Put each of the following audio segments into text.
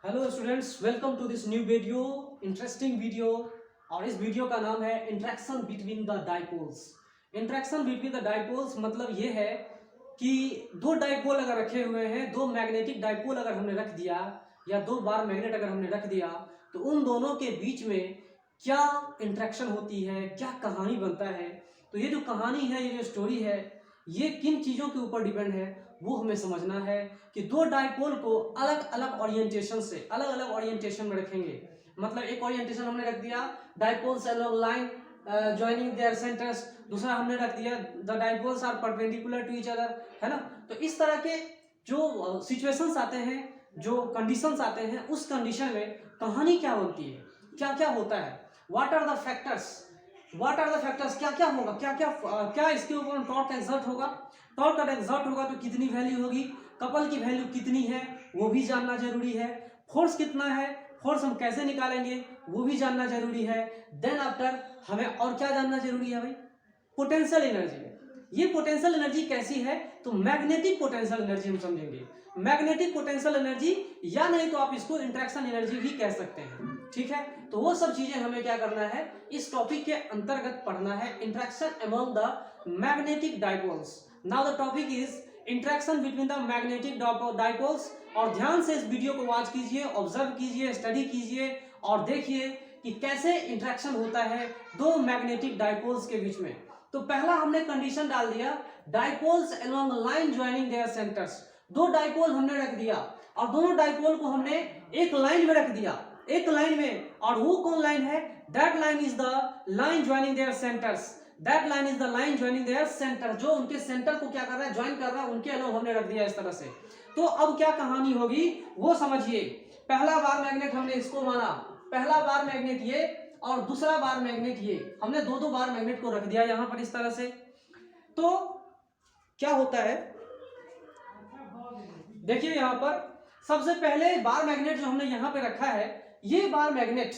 Hello students, welcome to this new video, interesting video. और इस video का नाम है interaction between the dipoles. Interaction between the dipoles मतलब ये है कि दो डाइपोल अगर रखे हुए हैं, दो मैग्नेटिक डाइपोल अगर हमने रख दिया या दो बार मैग्नेट अगर हमने रख दिया तो उन दोनों के बीच में क्या इंट्रैक्शन होती है, क्या कहानी बनता है। तो ये जो कहानी है, ये जो स्टोरी है, ये किन चीज़ों के ऊपर डिपेंड है वो हमें समझना है कि दो डाइपोल को अलग अलग ओरिएंटेशन से अलग अलग ओरिएंटेशन में रखेंगे। मतलब एक ओरिएंटेशन हमने रख दिया dipoles along line joining their centres, दूसरा हमने रख दिया the dipoles are perpendicular to each other, है ना। तो इस तरह के जो सिचुएशंस आते हैं, जो कंडीशंस आते हैं, उस कंडीशन में कहानी क्या बनती है, क्या क्या होता है, व्हाट आर द फैक्टर्स, क्या क्या होगा, क्या इसके ऊपर टॉर्क एक्सर्ट होगा, टॉर्क अगर एक्सर्ट होगा तो कितनी वैल्यू होगी, कपल की वैल्यू कितनी है वो भी जानना जरूरी है, फोर्स कितना है, फोर्स हम कैसे निकालेंगे वो भी जानना जरूरी है। देन आफ्टर हमें और क्या जानना जरूरी है भाई, पोटेंशियल एनर्जी। ये पोटेंशियल एनर्जी कैसी है, तो मैग्नेटिक पोटेंशियल एनर्जी हम समझेंगे। मैग्नेटिक पोटेंशियल एनर्जी, या नहीं तो आप इसको इंट्रैक्शन एनर्जी भी कह सकते हैं, ठीक है। तो वो सब चीजें हमें क्या करना है, इस टॉपिक के अंतर्गत पढ़ना है, interaction among the magnetic dipoles. Now the topic is interaction between the magnetic dipoles. और ध्यान से इस वीडियो को वॉच कीजिए, ऑब्जर्व कीजिए, स्टडी कीजिए और देखिए कि कैसे इंट्रैक्शन होता है दो मैग्नेटिक डाइपोल्स के बीच में। तो पहला हमने कंडीशन डाल दिया dipoles along line joining their centres. दो डाइपोल हमने रख दिया और दोनों डाइपोल को हमने एक लाइन में रख दिया, एक लाइन में। और वो कौन लाइन है, that line is the line joining their centres, that line is the line joining there centre, जो उनके सेंटर को क्या कर रहा है, ज्वाइन कर रहा है, उनके अलोंग हमने रख दिया इस तरह से। तो अब क्या कहानी होगी वो समझिए। पहला बार मैग्नेट हमने इसको माना, पहला बार मैग्नेट ये और दूसरा बार मैग्नेट ये, हमने दो दो बार मैग्नेट को रख दिया यहां पर इस तरह से। तो क्या होता है, देखिए यहां पर सबसे पहले बार मैग्नेट जो हमने यहां पे रखा है, ये बार मैग्नेट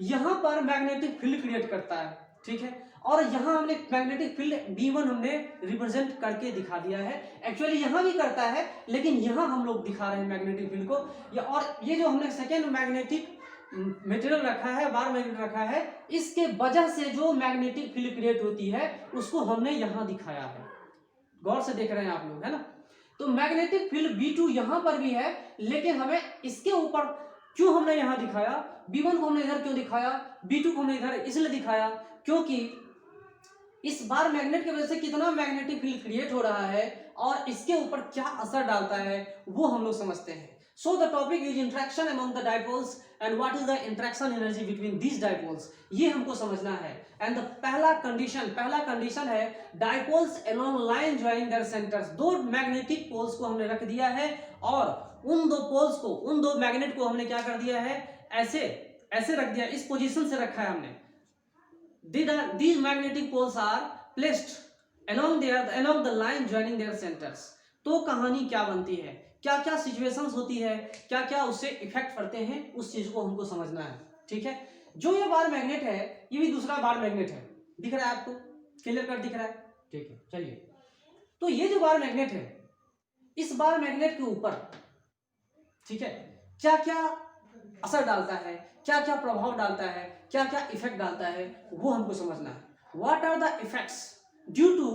यहां पर मैग्नेटिक फील्ड क्रिएट करता है, ठीक है। और यहां हमने मैग्नेटिक फील्ड B1 हमने रिप्रेजेंट करके दिखा दिया है। एक्चुअली यहां भी करता है लेकिन यहां हम लोग दिखा रहे हैं मैग्नेटिक फील्ड को। और ये जो हमने सेकेंड मैग्नेटिक मटेरियल रखा है, बार मैग्नेट रखा है, इसके वजह से जो मैग्नेटिक फील्ड क्रिएट होती है उसको हमने यहां दिखाया है। गौर से देख रहे हैं आप लोग, है ना। तो मैग्नेटिक फील्ड B2 यहां पर भी है, लेकिन हमें इसके ऊपर क्यों हमने यहां दिखाया, B1 को हमने इधर क्यों दिखाया, B2 को हमने इधर इसलिए दिखाया क्योंकि इस बार मैग्नेट की वजह से कितना मैग्नेटिक फील्ड क्रिएट हो रहा है और इसके ऊपर क्या असर डालता है वो हम लोग समझते हैं। So the topic is interaction among the dipoles and what is the interaction energy between these dipoles, ये हमको समझना है। एंड द पहला कंडीशन है dipoles along line joining their centres. दो मैग्नेटिक पोल्स को हमने रख दिया है और उन दो मैग्नेट को हमने क्या कर दिया है, ऐसे रख दिया, इस पोजीशन से रखा है हमने। These magnetic poles are placed along the line joining their centers। तो कहानी क्या बनती है, क्या क्या सिचुएशंस होती है, क्या क्या उससे इफेक्ट पड़ते हैं, उस चीज को हमको समझना है, ठीक है। जो ये बार मैग्नेट है ये भी दूसरा बार मैग्नेट है, दिख रहा है आपको, क्लियर कट दिख रहा है, ठीक है। चलिए, तो ये जो बार मैग्नेट है, इस बार मैग्नेट के ऊपर, ठीक है, क्या क्या असर डालता है, क्या क्या प्रभाव डालता है, क्या क्या इफेक्ट डालता है, वो हमको समझना है। What are the effects due to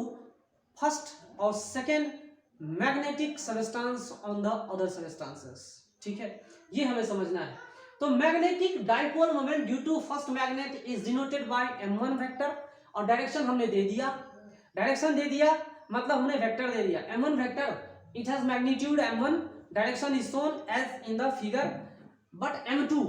first और second magnetic substance on the other substances, ठीक है, ये हमें समझना है। तो magnetic dipole moment due to first magnet is denoted by m1 vector. और डायरेक्शन हमने दे दिया, मतलब हमने वेक्टर दे दिया m1 vector, it has magnitude m1, direction is shown as in the figure. But m2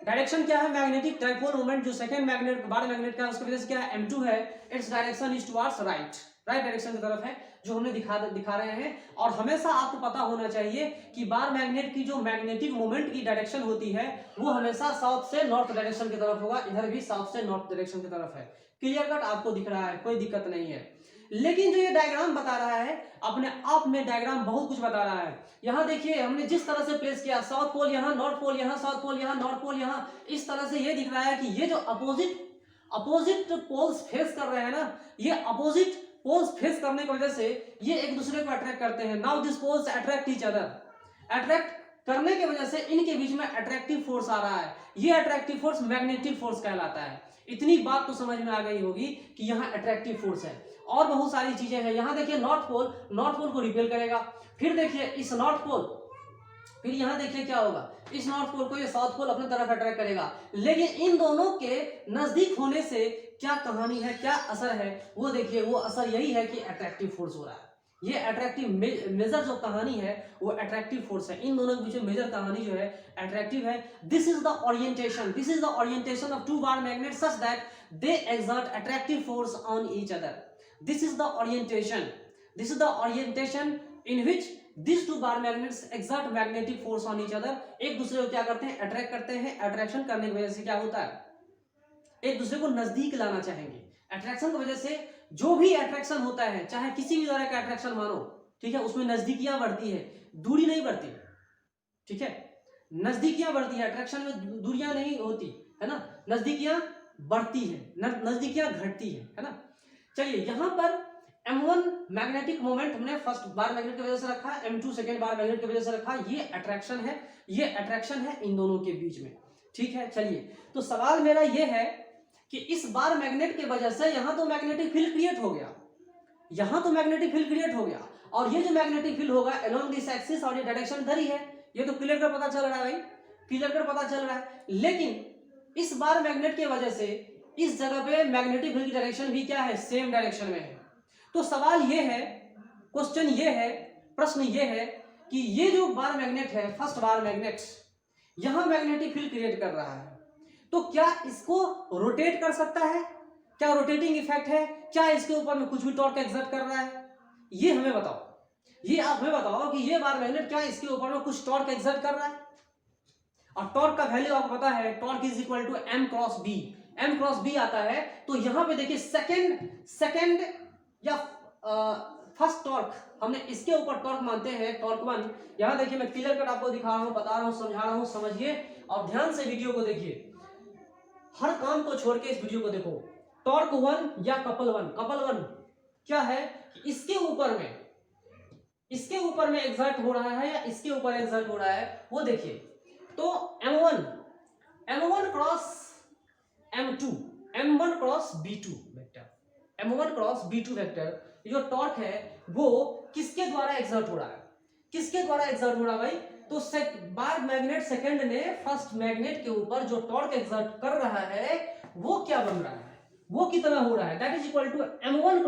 direction क्या है, मैग्नेटिक डाइपोल मोमेंट जो सेकंड मैग्नेट बार मैग्नेट का उसकी वजह से क्या है, m2 है, its direction is towards right direction की तरफ है, जो हमने दिखा रहे हैं। और हमेशा आपको पता होना चाहिए कि बार मैग्नेट की जो मैग्नेटिक मोमेंट की डायरेक्शन होती है वो हमेशा साउथ से नॉर्थ डायरेक्शन की तरफ होगा, इधर भी साउथ से नॉर्थ डायरेक्शन की तरफ है। क्लियर कट आपको दिख रहा है, कोई दिक्कत नहीं है। लेकिन जो ये डायग्राम बता रहा है, अपने आप में डायग्राम बहुत कुछ बता रहा है। यहाँ देखिए हमने जिस तरह से प्लेस किया, साउथ पोल यहाँ, नॉर्थ पोल यहाँ, साउथ पोल यहाँ, नॉर्थ पोल यहाँ, इस तरह से ये दिख रहा है कि ये जो अपोजिट पोल्स फेस कर रहे हैं ना, ये अपोजिट पोल्स फेस करने की वजह से ये एक दूसरे को अट्रैक्ट करते हैं। Now this poles attract each other, attract करने की वजह से इनके बीच में अट्रैक्टिव फोर्स आ रहा है। ये अट्रैक्टिव फोर्स मैग्नेटिक फोर्स कहलाता है। इतनी बात तो समझ में आ गई होगी कि यहाँ अट्रैक्टिव फोर्स है। और बहुत सारी चीजें हैं। यहाँ देखिए नॉर्थ पोल को रिपेल करेगा। फिर देखिए इस नॉर्थ पोल, फिर यहाँ देखिए क्या होगा, इस नॉर्थ पोल को ये साउथ पोल अपनी तरफ अट्रैक्ट करेगा। लेकिन इन दोनों के नजदीक होने से क्या कहानी है, क्या असर है, वो देखिए। वो असर यही है कि अट्रैक्टिव फोर्स हो रहा है। ये अट्रैक्टिव मेजर जो कहानी है वो अट्रैक्टिव फोर्स है। इन दोनों के बीच में मेजर कहानी जो है अट्रैक्टिव है। This is the orientation of two bar magnet such that they exert attractive force on each other. This is the orientation in which this two bar magnets exert magnetic force on each other. एक दूसरे को क्या करते हैं, attract करते हैं। Attraction करने की वजह से क्या होता है, एक दूसरे को नजदीक लाना चाहेंगे। अट्रैक्शन की वजह से जो भी अट्रैक्शन होता है, चाहे किसी भी तरह का अट्रैक्शन मानो, ठीक है, उसमें नजदीकियां बढ़ती है, दूरी नहीं बढ़ती, ठीक है, नजदीकियां बढ़ती है। अट्रैक्शन में दूरियां नहीं होती है ना, नजदीकियां बढ़ती है, नजदीकियां घटती है ना। चलिए यहाँ पर M1 मैग्नेटिक मोमेंट हमने फर्स्ट बार मैग्नेट की वजह से रखा, M2 सेकेंड बार मैग्नेट की वजह से रखा। ये अट्रैक्शन है इन दोनों के बीच में, ठीक है। चलिए तो सवाल मेरा ये है कि इस बार मैग्नेट के वजह से यहां तो मैग्नेटिक फील्ड क्रिएट हो गया, और ये जो मैग्नेटिक फील्ड होगा अलोंग दिस एक्सिस और ये डायरेक्शन इधर ही है। ये तो क्लियर कर पता चल रहा है भाई, क्लियर कर पता चल रहा है। लेकिन इस बार मैग्नेट के वजह से इस जगह पे मैग्नेटिक फील्ड की डायरेक्शन भी क्या है, सेम डायरेक्शन में है। तो सवाल ये है, क्वेश्चन ये है, प्रश्न ये है कि ये जो बार मैग्नेट है, फर्स्ट बार मैग्नेट, यहां मैग्नेटिक फील्ड क्रिएट कर रहा है, तो क्या इसको रोटेट कर सकता है? क्या रोटेटिंग इफेक्ट है? क्या इसके ऊपर में कुछ भी टॉर्क एक्सर्ट कर रहा है? ये हमें बताओ, ये आप हमें बताओ कि ये बार मैग्नेट क्या इसके ऊपर में कुछ टॉर्क एक्सर्ट कर रहा है? और टॉर्क का वैल्यू आपको पता है, torque is equal to m cross B. m cross B आता है, तो यहां पे देखिए सेकंड या फर्स्ट टॉर्क, हमने इसके ऊपर टॉर्क मानते हैं, टॉर्क 1। यहां देखिए मैं क्लियर कट आपको दिखा रहा हूं, बता रहा हूं, समझा रहा हूं, समझिए और ध्यान से वीडियो को देखिए। हर काम को छोड़ के इस वीडियो को देखो। टॉर्क 1 या कपल 1 क्या है कि इसके ऊपर में एक्सर्ट हो रहा है या इसके ऊपर एक्सर्ट हो रहा है, वो देखिए। तो M1 cross M2, M1 cross B2 vector, M1 cross B2 vector, जो टॉर्क है वो किसके द्वारा एक्सर्ट हो रहा है? किसके द्वारा एक्सर्ट हो रहा है भाई? तो बार मैग्नेट सेकंड ने फर्स्ट मैग्नेट के ऊपर जो टॉर्क एक्सर्ट कर रहा है वो क्या बन रहा है, वो कितना हो रहा है, that is equal to M1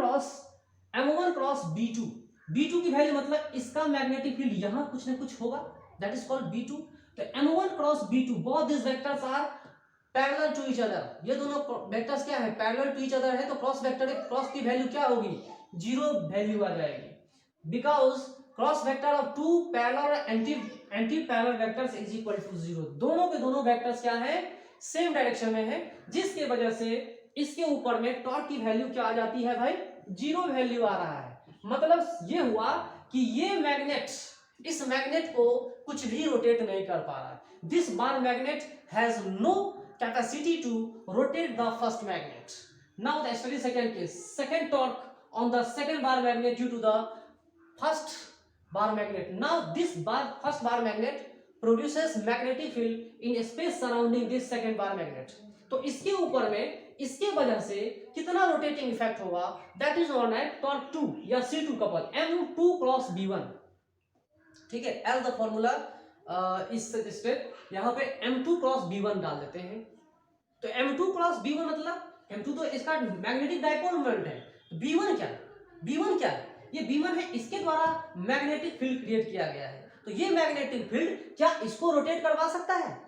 cross B2। B2 की वैल्यू मतलब इसका मैग्नेटिक फील्ड यहां कुछ ना कुछ होगा, दैट इज कॉल्ड B2। तो M1 cross B2, both this vectors are parallel to each other. ये दोनों वेक्टर्स क्या है, पैरेलल टू ईच अदर है। तो क्रॉस की वैल्यू क्या होगी, 0 वैल्यू आ जाएगी, because cross vector of two parallel anti parallel vectors is equal to 0। दोनों के दोनों वेक्टर्स क्या है, सेम डायरेक्शन में है, जिसके वजह से इसके ऊपर में टॉर्क की वैल्यू क्या आ जाती है भाई, 0 वैल्यू आ रहा है। मतलब ये हुआ कि ये मैग्नेट, इस मैग्नेट को कुछ भी रोटेट नहीं कर पा रहा। This bar magnet has no capacity to rotate the first magnet. Now the study second case, second torque on the second bar magnet due to the first bar magnet. Now this first bar magnet produces magnetic field in space surrounding this second bar magnet. तो इसके ऊपर में इसके वजह से कितना rotating effect होगा, that is known as torque 2 या C2 couple, M2 cross B1, ठीक है। एज द फॉर्मूला इस स्टेप यहां पे M2 क्रॉस B1 डाल देते हैं। तो M2 क्रॉस B1 मतलब M2 तो इसका मैग्नेटिक डाइपोल मोमेंट है, B1 क्या है, ये B1 है, इसके द्वारा मैग्नेटिक फील्ड क्रिएट किया गया है। तो ये मैग्नेटिक फील्ड क्या इसको रोटेट करवा सकता है?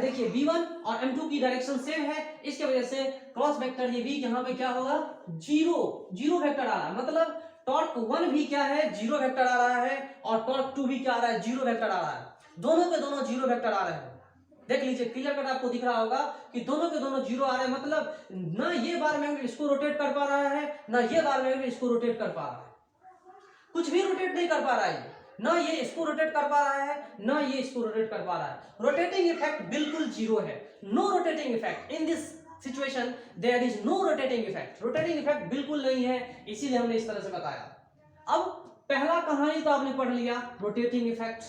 देखिए B1 और M2 की डायरेक्शन सेम है, इसके वजह से क्रॉस वेक्टर ये भी यहाँ पे क्या होगा, 0 वेक्टर आ रहा है। मतलब टॉर्क 1 भी क्या है, 0 वेक्टर आ रहा है, और टॉर्क 2 भी क्या आ रहा है, 0 वेक्टर आ रहा है। दोनों के दोनों 0 वेक्टर आ रहे हैं। देख लीजिए क्लियर कट आपको दिख रहा होगा कि दोनों के दोनों 0 आ रहे हैं। मतलब ना ये बार मैग्नेट इसको रोटेट कर पा रहा है, ना ये बार मैग्नेट इसको रोटेट कर पा रहा है, कुछ भी रोटेट नहीं कर पा रहा है। ना ये इसको रोटेट कर पा रहा है, ना ये इसको रोटेट कर पा रहा है। रोटेटिंग इफेक्ट बिल्कुल 0 है, no rotating effect in this situation, there is no rotating effect. Rotating effect बिल्कुल नहीं है, इसीलिए हमने इस तरह से बताया। अब पहला कहानी तो आपने पढ़ लिया, रोटेटिंग इफेक्ट।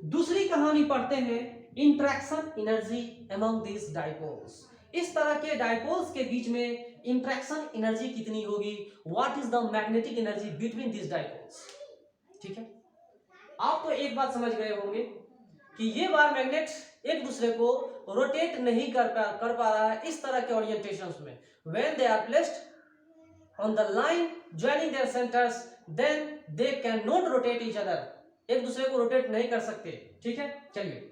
दूसरी कहानी पढ़ते हैं interaction energy among this dipoles. इस तरह के डाइपोल्स के बीच में इंटरेक्शन एनर्जी कितनी होगी, what is the magnetic energy between this dipoles. ठीक है, आप तो एक बात समझ गए होंगे कि ये बार मैग्नेट एक दूसरे को रोटेट नहीं कर पा रहा है इस तरह के ओरिएंटेशंस में। When they are placed on the line joining their centres then they can not rotate each other, एक दूसरे को रोटेट नहीं कर सकते। ठीक है, चलिए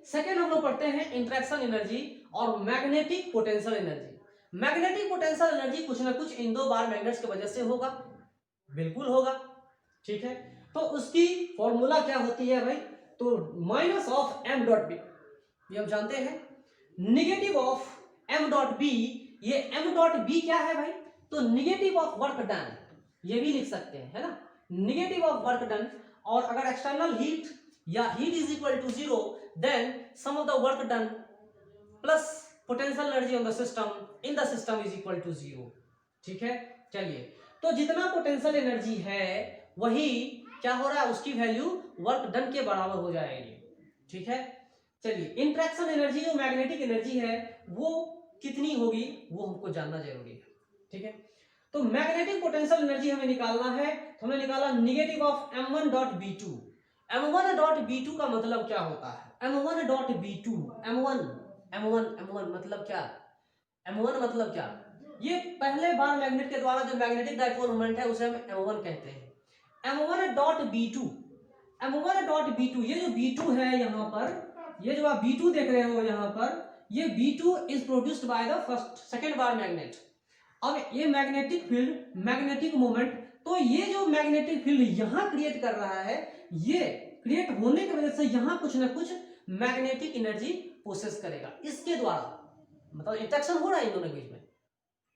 सेकेंड हम लोग पढ़ते हैं इंटरेक्शन एनर्जी और magnetic potential energy. Magnetic potential energy कुछ ना कुछ इन दो बार मैग्नेट्स की वजह से होगा, बिल्कुल होगा। ठीक है, तो उसकी फॉर्मूला क्या होती है भाई, तो minus of M dot B, ये हम जानते हैं, negative of M dot B. ये एम डॉट बी क्या है भाई, तो निगेटिव ऑफ वर्क डन, ये भी लिख सकते हैं, है ना, निगेटिव ऑफ वर्क डन। और अगर एक्सटर्नल हीट या heat is equal to zero then sum of the work done plus potential energy on the system in the system is equal to zero. ठीक है, चलिए तो जितना पोटेंशियल एनर्जी है वही क्या हो रहा है, उसकी वैल्यू वर्क डन के बराबर हो जाएगी। ठीक है, चलिए इंटरेक्शन एनर्जी जो मैग्नेटिक एनर्जी है वो कितनी होगी वो हमको जानना जरूरी है। ठीक है, तो मैग्नेटिक पोटेंशियल एनर्जी हमें निकालना है, तो हमने निकाला negative of m1 dot b2। m1 dot b2 का मतलब क्या होता है, m1 डॉट b2, m1 मतलब क्या, m1 मतलब क्या, ये पहले बार मैग्नेट के द्वारा जो मैग्नेटिक डाइपोल मोमेंट है उसे हम m1 कहते हैं। m1 dot b2, m1 dot b2, ये जो b2 है यहाँ पर, ये जो आप b2 देख रहे हो यहाँ पर, ये b2 is produced by the first second bar magnet. अब ये मैग्नेटिक फील्ड, मैग्नेटिक मोमेंट, तो ये जो मैग्नेटिक फील्ड यहाँ क्रिएट कर रहा है, ये क्रिएट होने की वजह से यहाँ कुछ ना कुछ मैग्नेटिक एनर्जी प्रोसेस करेगा इसके द्वारा, मतलब इंटरेक्शन हो रहा है इन दोनों के बीच में,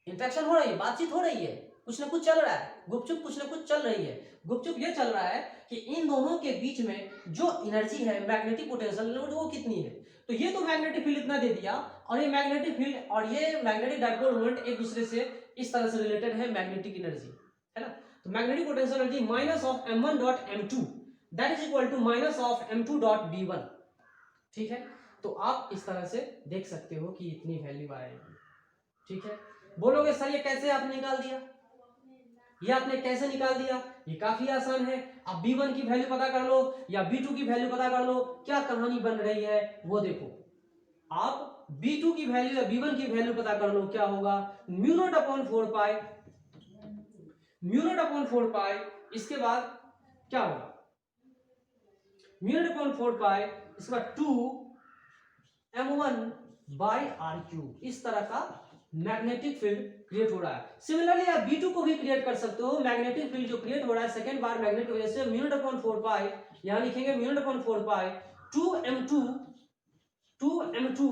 इंटरेक्शन हो रही है, बातचीत हो रही है, कुछ ना कुछ चल रहा है, गुपचुप कुछ ना कुछ चल रही है। गुपचुप ये चल रहा है कि इन दोनों के बीच में जो एनर्जी है मैग्नेटिक पोटेंशियल वो कितनी है। तो ये तो मैग्नेटिक फील्ड इतना दे दिया, और ये मैग्नेटिक फील्ड और ये मैग्नेटिक डाइपोल मोमेंट एक दूसरे से इस तरह से रिलेटेड है मैग्नेटिक एनर्जी, है ना। तो magnetic potential energy minus of m1 dot m2 that is equal to minus of m2 dot b1। ठीक है, तो आप इस तरह से देख सकते हो कि इतनी वैल्यू आएगी। ठीक है, बोलोगे सर ये कैसे आपने निकाल दिया, ये आपने कैसे निकाल दिया, ये काफी आसान है। आप b1 की वैल्यू पता कर लो या b2 की वैल्यू पता कर लो, क्या कहानी बन रही है वो देखो। आप b2 की वैल्यू या b1 की वैल्यू पता कर लो, क्या होगा, म्यू नॉट अपॉन 4 पाई, म्यू नॉट अपॉन 4 पाई, इसके बाद क्या होगा, म्यू नॉट अपॉन 4 पाई, इसके बाद 2m1 बाई आर क्यूब, इस तरह का मैग्नेटिक फील्ड क्रिएट हो रहा है। सिमिलरली आप b2 को भी क्रिएट कर सकते हो, मैग्नेटिक फील्ड जो क्रिएट हो रहा है सेकंड बार मैग्नेट की वजह से, म्यू नॉट अपॉन 4 पाई, यहां लिखेंगे mu naught upon 4 pi 2m2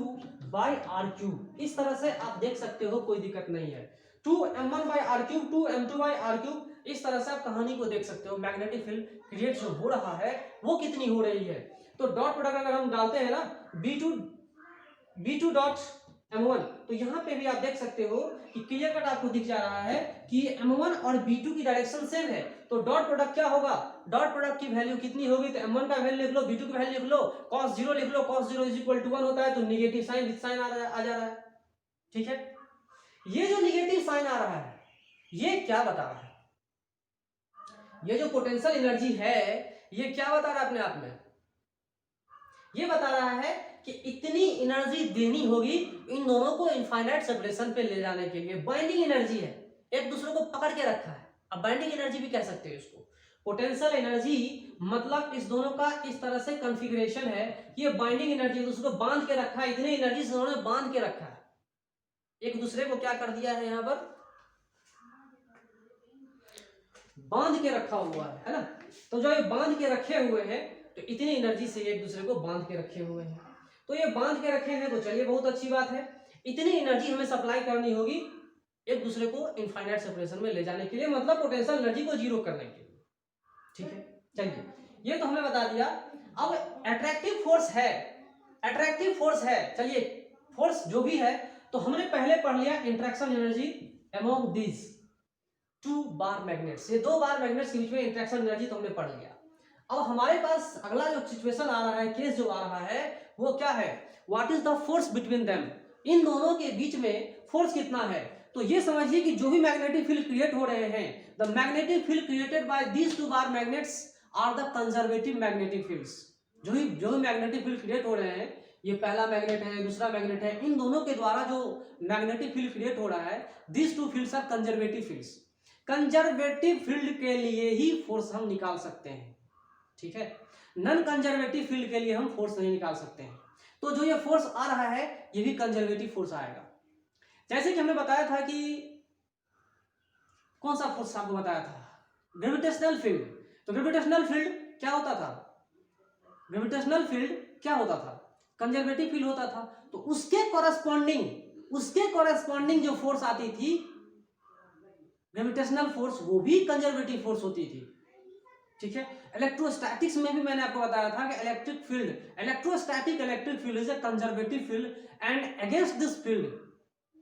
by r cube, इस तरह से आप देख सकते हो, कोई दिक्कत नहीं है। 2m1 by r cube, 2m2 by r cube, इस तरह से आप कहानी को देख सकते हो। मैग्नेटिक फील्ड क्रिएट जो हो रहा है वो कितनी हो रही है, तो डॉट प्रोडक्ट अगर हम डालते हैं ना b2 डॉट m1, तो यहाँ पे भी आप देख सकते हो कि क्लियर कट आपको दिख जा रहा है कि m1 और b2 की डायरेक्शन सेम है, तो डॉट प्रोडक्ट क्या होगा, डॉट प्रोडक्ट की वैल्यू कितनी होगी, तो m1 का वैल्यू लिख लो, b2 की वैल्यू लिख लो, cos 0 लिख लो, cos 0 इज इक्वल टू 1 होता है, तो नेगेटिव साइन विद साइन आ जा रहा है। ठीक है, ये जो नेगेटिव साइन आ रहा है ये क्या बता रहा है, ये जो पोटेंशियल एनर्जी है ये क्या बता रहा है अपने आप में, ये बता रहा है कि इतनी एनर्जी देनी होगी इन दोनों को इनफाइनाइट सेपरेशन पे ले जाने के लिए। बाइंडिंग एनर्जी है, एक दूसरे को पकड़ के रखा है, अब बाइंडिंग एनर्जी भी कह सकते हो इसको। पोटेंशियल एनर्जी मतलब इस दोनों का इस तरह से कॉन्फ़िगरेशन है कि ये बाइंडिंग एनर्जी दूसरे को बांध के रखा है, इतनी एनर्जी से उन्होंने बांध के रखा है, एक दूसरे को क्या कर दिया है, यहाँ पर बांध के रखा हुआ है ना। तो जो ये बांध के रखे हुए हैं, तो इतनी एनर्जी से एक दूसरे को बांध के रखे हुए हैं, तो ये बांध के रखे हैं, तो चलिए बहुत अच्छी बात है। इतनी एनर्जी हमें सप्लाई करनी होगी एक दूसरे को इनफाइनाइट सेपरेशन में ले जाने के लिए, मतलब पोटेंशियल एनर्जी को जीरो करने के लिए। ठीक है, चलिए ये तो हमने बता दिया। अब अट्रैक्टिव फोर्स है, अट्रैक्टिव फोर्स है, चलिए फोर्स जो भी है, तो हमने पहले पढ़ लिया interaction energy among this 2 bar magnets, ये 2 बार मैग्नेट्स के बीच में इंटरेक्शन एनर्जी तो हमने पढ़ लिया। अब हमारे पास अगला जो सिचुएशन आ रहा है, केस जो आ रहा है वो क्या है, what is the force between them, इन दोनों के बीच में फोर्स कितना है। तो ये समझिए कि जो भी मैग्नेटिक फील्ड क्रिएट हो रहे हैं, the magnetic field created by these two bar magnets are the conservative magnetic fields. जो भी मैग्नेटिक फील्ड क्रिएट हो रहे हैं, ये पहला मैग्नेट है, दूसरा मैग्नेट है, इन दोनों के द्वारा जो मैग्नेटिक फील्ड क्रिएट हो रहा है, these two fields are conservative fields. Conservative field के लिए ही फोर्स हम निकाल सकते हैं, ठीक है। नॉन कंजर्वेटिव फील्ड के लिए हम फोर्स नहीं निकाल सकते हैं। तो जो ये फोर्स आ रहा है ये भी कंजर्वेटिव फोर्स आएगा। जैसे कि हमने बताया था कि कौन सा फोर्स आपको बताया था, ग्रेविटेशनल फील्ड। तो ग्रेविटेशनल फील्ड क्या होता था, ग्रेविटेशनल फील्ड क्या होता था, कंजर्वेटिव फील्ड होता था। तो उसके कॉरेस्पॉन्डिंग जो फोर्स आती थी ग्रेविटेशनल फोर्स, वो भी कंजर्वेटिव फोर्स होती थी, ठीक है। इलेक्ट्रोस्टैटिक्स में भी मैंने आपको बताया था कि electrostatic electric field is a conservative field and against this field,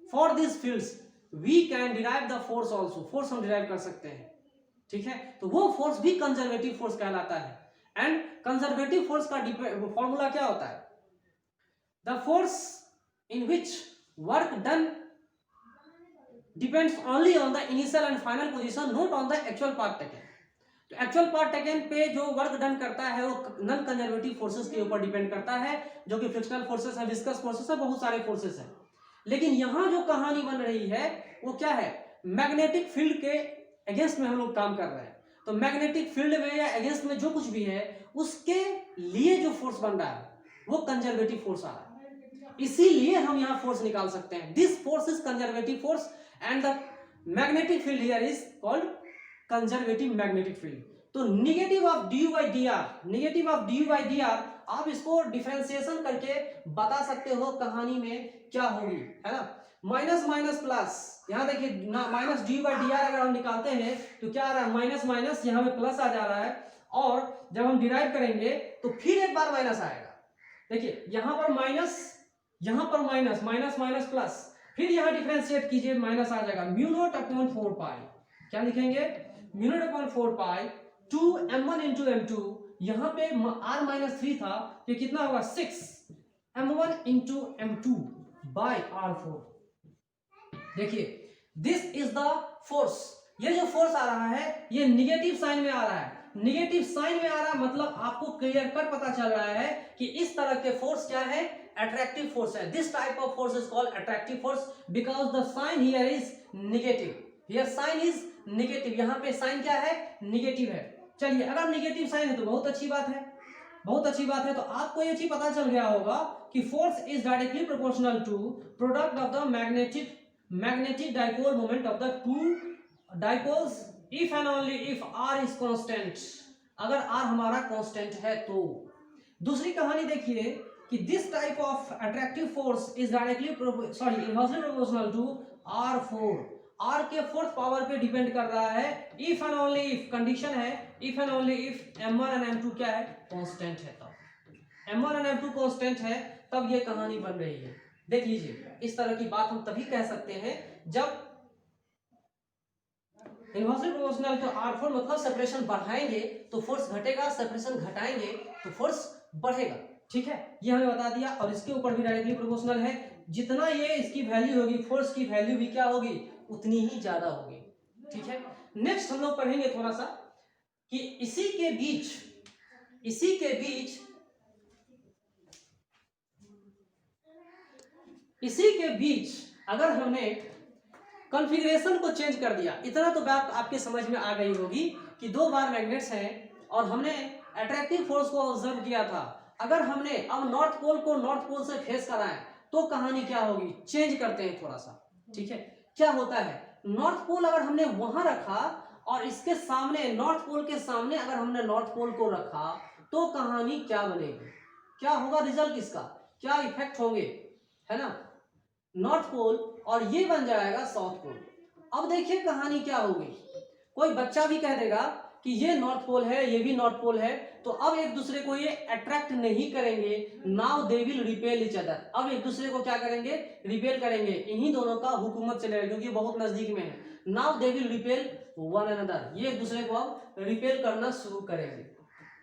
for this fields we can derive the force also, force हम डिराइव कर सकते हैं, ठीक है। तो वो फोर्स भी कंजर्वेटिव फोर्स कहलाता है। एंड कंजर्वेटिव फोर्स का फॉर्मूला क्या होता है, the force in which work done depends only on the initial and final position, not on the actual part taken. तो एक्चुअल पार्ट टेकन पे जो वर्क डन करता है वो नॉन कंजर्वेटिव फोर्सेस के ऊपर डिपेंड करता है, जो कि फ्रिक्शनल फोर्सेस है, विस्कस फोर्सेस है, बहुत सारे फोर्सेस हैं। लेकिन यहां जो कहानी बन रही है वो क्या है, मैग्नेटिक फील्ड के अगेंस्ट में हम लोग काम कर रहे हैं। तो मैग्नेटिक फील्ड में या अगेंस्ट में जो कुछ भी है उसके लिए जो फोर्स बन रहा है वो कंजर्वेटिव फोर्स आ रहा है, इसीलिए हम यहाँ फोर्स निकाल सकते हैं। This force is conservative force and the magnetic field here is called conservative magnetic field. तो negative of d by d r, negative of d by d r आप इसको डिफरेंशिएशन करके बता सकते हो कहानी में क्या होगी, है ना। माइनस माइनस प्लस, यहाँ देखिए minus D by d are अगर हम निकालते हैं तो क्या आ रहा है, माइनस माइनस यहाँ पे प्लस आ जा रहा है, और जब हम डिराइव करेंगे तो फिर एक बार माइनस आएगा। देखिए यहाँ पर माइनस, यहाँ पर माइनस, माइनस माइनस प्लस, फिर यहाँ डिफरेंशिएट कीजिए माइनस आ जाएगा, म्यू नॉट अपॉन 4 पाई, क्या लिखेंगे, म्यू नॉट अपॉन 4 पाई 2 m1 इंटू m2, यहाँ पे r माइनस 3 था तो कितना होगा 6 m1 into m2 by r4। देखिए दिस इज द फोर्स, ये जो फोर्स आ रहा है ये निगेटिव साइन में आ रहा है, निगेटिव साइन में आ रहा है, मतलब आपको क्लियर कट पता चल रहा है कि इस तरह के फोर्स क्या है, अट्रैक्टिव फोर्स है। This type of force is called attractive force because the sign here is negative, here sign is negative, यहाँ पे साइन क्या है, नेगेटिव है। चलिए अगर नेगेटिव साइन है तो बहुत अच्छी बात है, बहुत अच्छी बात है। तो आपको ये चीज पता चल गया होगा कि force is directly proportional to product of the magnetic dipole moment of the two dipoles if and only if r is constant, अगर r हमारा कांस्टेंट है तो। दूसरी कहानी देखिए कि this type of attractive force is directly inversely proportional to r4, r के fourth power पे डिपेंड कर रहा है, if and only if, condition है if and only if m1 and m2 क्या है, कांस्टेंट है। तब m1 एंड m2 कांस्टेंट है तब ये कहानी बन रही है। देख लीजिए इस तरह की बात हम तभी कह सकते हैं जब इनवर्सली प्रोपोर्शनल तो r4 मतलब सेपरेशन बढ़ाएंगे तो फोर्स घटेगा, सेपरेशन घटाएंगे तो फोर्स बढ़ेगा, ठीक है, ये हमें बता दिया। और इसके ऊपर भी डायरेक्टली प्रोपोर्शनल है, जितना ये इसकी वैल्यू होगी फोर्स की वैल्यू भी क्या होगी, उतनी ही ज्यादा होगी, ठीक है। नेक्स्ट हम लोग पढ़ेंगे थोड़ा सा कि इसी के बीच अगर हमने कॉन्फ़िगरेशन को चेंज कर दिया, इतना तो बात आपके समझ में आ गई होगी कि दो बार मैग्नेट्स हैं और हमने अट्रैक्टिव फोर्स को ऑब्जर्व किया था। अगर हमने अब नॉर्थ पोल को नॉर्थ पोल से फेस कराएं तो कहानी क्या होगी, चेंज करते हैं थोड़ा सा, ठीक है। क्या होता है, नॉर्थ पोल अगर हमने वहां रखा और इसके सामने नॉर्थ पोल के सामने अगर हमने नॉर्थ पोल को रखा तो कहानी क्या बनेगी, क्या होगा रिजल्ट इसका, क्या इफेक्ट होंगे, है ना, नॉर्थ पोल और ये बन जाएगा साउथ पोल। अब देखिए कहानी क्या होगी, कोई बच्चा भी कह देगा कि ये नॉर्थ पोल है ये भी नॉर्थ पोल है, तो अब एक दूसरे को ये अट्रैक्ट नहीं करेंगे, now they will repel each other, अब एक दूसरे को क्या करेंगे, रिपेल करेंगे, इन्हीं दोनों का हुकूमत चलेगा क्योंकि बहुत नजदीक में है। Now they will repel one another, ये एक दूसरे को अब रिपेल करना शुरू करेंगे,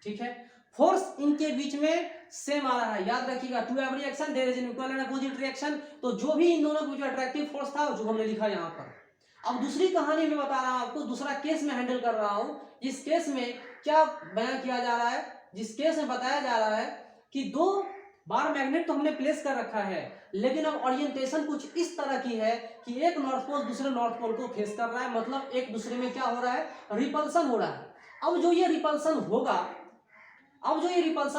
ठीक है। फोर्स इनके बीच में सेम आ रहा है, याद रखिएगा, to every action there is an equal and opposite reaction. तो जो भी इन दोनों के बीच में अट्रैक्टिव फोर्स था जो हमने लिखा यहाँ पर। अब दूसरी कहानी में बता रहा हूं आपको, दूसरा केस में हैंडल कर रहा हूं। इस केस में क्या बयां किया जा रहा है, जिस केस में बताया जा रहा है कि दो बार मैग्नेट तो हमने प्लेस कर रखा है, लेकिन अब ओरिएंटेशन कुछ इस तरह की है कि एक नॉर्थ पोल दूसरे नॉर्थ पोल को फेस कर रहा है, मतलब एक दूसरे में क्या हो रहा है, रिपल्सन हो रहा है। अब जो ये रिपल्सन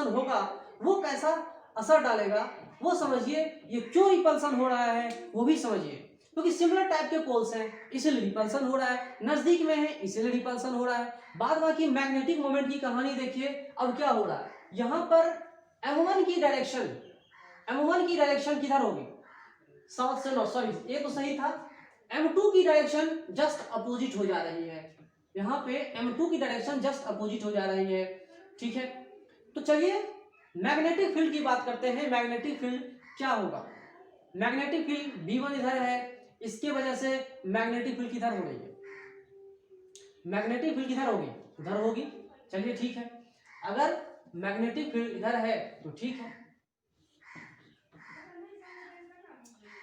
होगा वो कैसा असर डालेगा वो समझिए। ये क्यों रिपल्सन हो रहा है वो भी समझिए, क्योंकि सिमिलर टाइप के पोल्स हैं इसलिए रिपल्सन हो रहा है, नजदीक में है इसलिए रिपल्सन हो रहा है। बाद बाकी मैग्नेटिक मोमेंट की कहानी देखिए। अब क्या हो रहा है यहाँ पर, M1 की डायरेक्शन किधर होगी, साउथ से नॉर्थ, सॉरी ये तो सही था। M2 की डायरेक्शन जस्ट अपोजिट हो जा रही है, यहाँ पे M2 की डायरेक्शन जस्ट अपोजिट हो जा रही है, ठीक है। तो चलिए मैग्नेटिक फील्ड की बात करते हैं। मैग्नेटिक फील्ड क्या होगा, मैग्नेटिक फील्ड B1 इधर है, इसके वजह से मैग्नेटिक फील्ड किधर हो रही है, मैग्नेटिक फील्ड किधर होगी, इधर होगी। चलिए ठीक है, अगर मैग्नेटिक फील्ड इधर है तो ठीक है।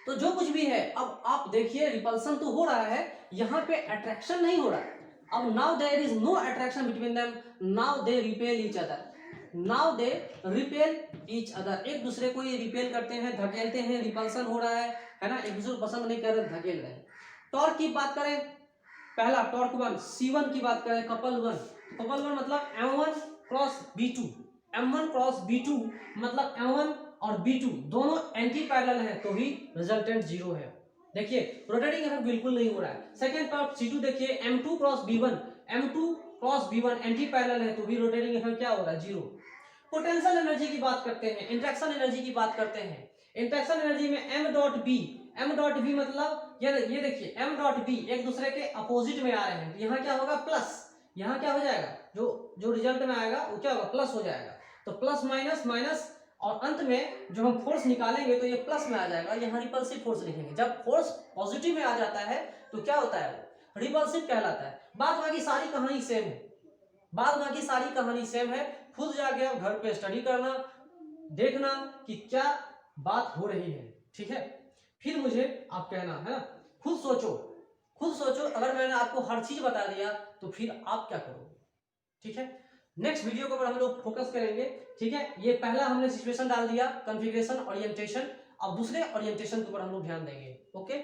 तो जो कुछ भी है, अब आप देखिए रिपल्सन तो हो रहा है, यहाँ पे अट्रैक्शन नहीं हो रहा है। अब now there is no attraction between them, now they repel each other, now they repel each other, एक दूसरे को ये रिपेल करते हैं, धकेलते हैं, रिपल्सन हो रहा है ना, एक दूसरे को पसंद नहीं कर रहे, धकेल रहे हैं। टॉर्क की बात करें, पहला टॉर्क 1 C1 की बात करें, कपल वन मतलब M1 cross B2, M1 cross B2 मतलब M1 और B2 दोनों एंटी पैरेलल है तो ही रिजल्टेंट 0 है। देखिए रोटेटिंग इफेक्ट बिल्कुल नहीं हो रहा है। सेकंड टॉर्क C2 देखिए, M2 cross B1 anti parallel है तो भी रोटेटिंग इफेक्ट क्या हो रहा है, 0। पोटेंशियल एनर्जी की बात करते हैं, इंट्रैक्शन एनर्जी की बात करते हैं। इंट्रैक्शन एनर्जी में M डॉट बी मतलब ये देखिए M डॉट बी एक दूसरे के अपोजिट में आ रहे हैं, यहाँ क्या होगा प्लस, यहाँ क्या हो जाएगा, जो रिजल्ट में आएगा वो क्या होगा, प्लस हो जाएगा। तो प्लस माइनस माइनस और अंत में जो हम फोर्स निकालेंगे तो ये प्लस में आ जाएगा, यहाँ रिपल्सिव फोर्स लिखेंगे। जब फोर्स पॉजिटिव में आ जाता है तो क्या होता है, रिपल्सिव कहलाता है। बाद बाकी सारी कहानी सेम है, खुद जाके आप घर पे स्टडी करना, देखना कि क्या बात हो रही है, ठीक है। फिर मुझे आप कहना है ना, खुद सोचो, अगर मैंने आपको हर चीज बता दिया तो फिर आप क्या करोगे, ठीक है। नेक्स्ट वीडियो के ऊपर हम लोग फोकस करेंगे, ठीक है। ये पहला हमने सिचुएशन डाल दिया, कॉन्फ़िगरेशन, ओरिएंटेशन। अब दूसरे ओरिएंटेशन के ऊपर हम लोग ध्यान देंगे, ओके।